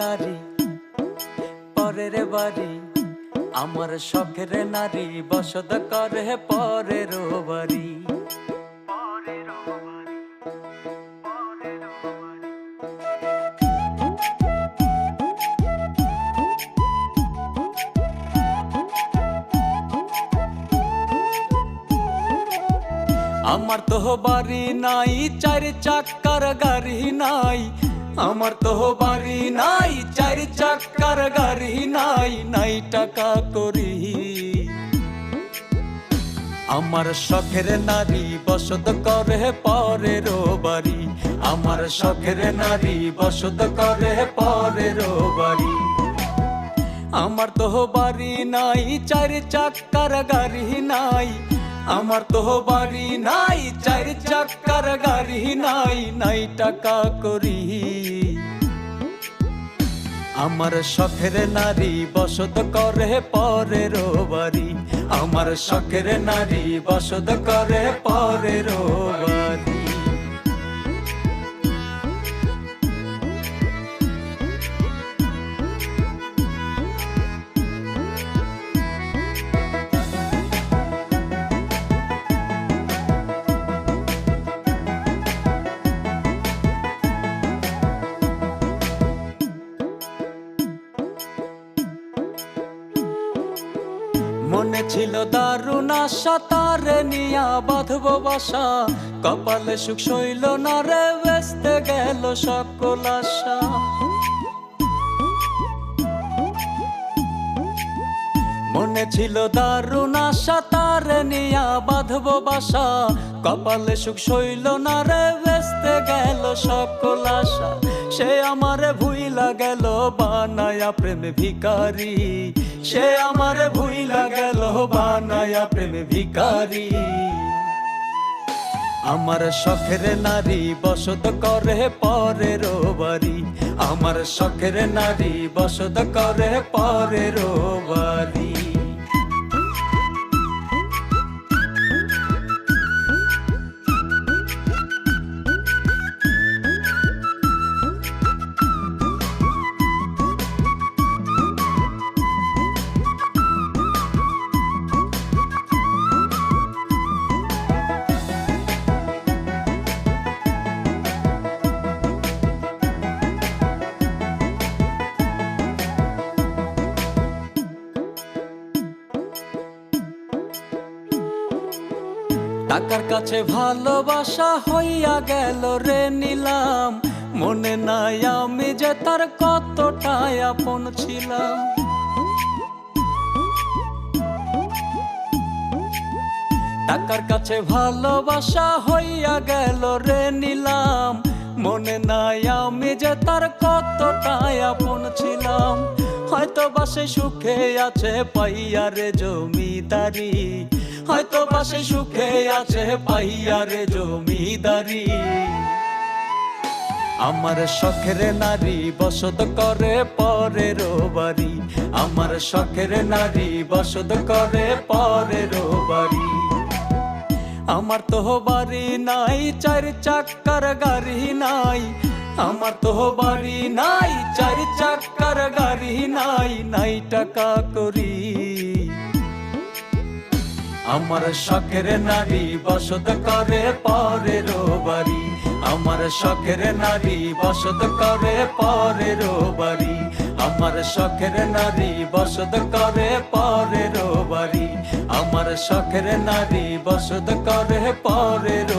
নারী পরের বাড়ি, আমার শখের নারী বসত করে পরের বাড়ি। আমার তো বাড়ি নাই, চার চাক্কার গাড়ি নাই। আমার তো বাড়ি নাই, চার চাক্কার গাড়ি নাই, নাই টাকা করি। আমার শখের নারী বসত করে পরের বাড়ি, আমার শখের নারী বসত করে পরের বাড়ি। আমার তো বাড়ি নাই, চার চাক্কার গাড়ি নাই। আমার তো বাড়ি নাই, চার চাক্কার গাড়ি নাই, নাই টাকা করি। আমার শখের নারী বসত করে পরের বাড়ি, আমার শখের নারী বসত করে পরের বাড়ি। মনে ছিল দারুণ আশা, তারে নিয়া বাঁধব বাসা। কপালে সুখ সইল না রে, বেস্তে গেল সকল আশা। মনে ছিল দারুণ আশা, তারে নিয়া বাঁধব বাসা। কপালে সুখ সইল না রে, বেস্তে গেল সকল আশা। সে আমারে ভুইলা গেল বানায়া প্রেম ভিখারি, সে আমারে ভুইলা গেল বানায়া প্রেম ভিখারি। আমার শখের নারী বসত করে পরের বাড়ি, আমার শখের নারী বসত করে পরের বাড়ি। টাকার কাছে ভালোবাসা হইয়া গেল রে নিলাম। মনে নাই আমি যে তার কতটাই আপন ছিলাম। টাকার কাছে ভালোবাসা হইয়া গেল রে নিলাম। মনে নাই আমি যে তার কতটাই আপন ছিলাম। হয়তো বাসে সুখে আছে পাইয়া রে জমিদারি, হয়তো বাসে সুখে আছে পাইয়া রে জমিদারি। আমার শখের নারী বসত করে পরের বাড়ি, আমার শখের নারী বসত করে পরের বাড়ি। আমার তো বাড়ি নাই, চার চাক্কার গাড়ি নাই। আমার তো বাড়ি নাই, চার চাক্কার গাড়ি নাই, নাই টাকা করি। আমার শখের নারী বসত করে পরের বাড়ি, আমার শখের নারী বসত করে পরের বাড়ি, আমার শখের নারী বসত করে পরের বাড়ি, আমার শখের নারী বসত করে পরের